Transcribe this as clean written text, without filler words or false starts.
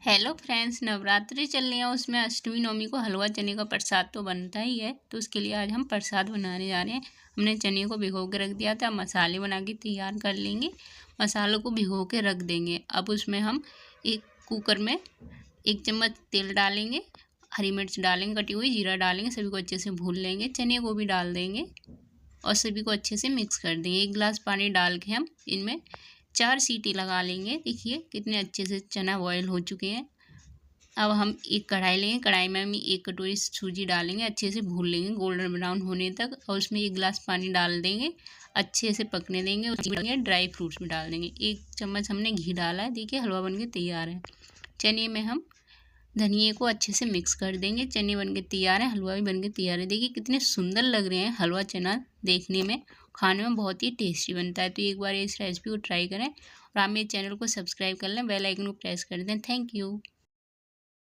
Hello friends, Navratri चल रही है। उसमें अष्टमी नवमी को हलवा चने का प्रसाद तो बनता ही है। तो उसके लिए आज हम प्रसाद बनाने जा रहे हैं। हमने चने को भिगो के रख दिया था। मसाले बना के तैयार कर लेंगे। मसालों को भिगो के रख देंगे। अब उसमें हम एक कुकर में 1 चम्मच तेल डालेंगे, हरी मिर्च डालेंगे कटी हुई, जीरा डालेंगे, सभी को अच्छे से भून लेंगे। चने को भी डाल देंगे और सभी को अच्छे से मिक्स कर देंगे। 1 गिलास पानी डाल के हम इनमें 4 सीटी लगा लेंगे। देखिए कितने अच्छे से चना बॉयल हो चुके हैं। अब हम एक कढ़ाई लेंगे। कढ़ाई में हम 1 कटोरी सूजी डालेंगे, अच्छे से भून लेंगे गोल्डन ब्राउन होने तक। और उसमें 1 गिलास पानी डाल देंगे, अच्छे से पकने देंगे। उसमें ड्राई फ्रूट्स भी डाल देंगे। 1 चम्मच हमने घी डाला है। देखिए हलवा बनके तैयार है। चने में हम धनिए को अच्छे से मिक्स कर देंगे। चने बनके तैयार है, हलवा भी बनके तैयार है। देखिए कितने सुंदर लग रहे हैं हलवा चना देखने में। खाने में बहुत ही टेस्टी बनता है। तो एक बार इस रेसिपी को ट्राई करें और आप मेरे चैनल को सब्सक्राइब कर लें, बेल आइकन को प्रेस कर दें। Thank you.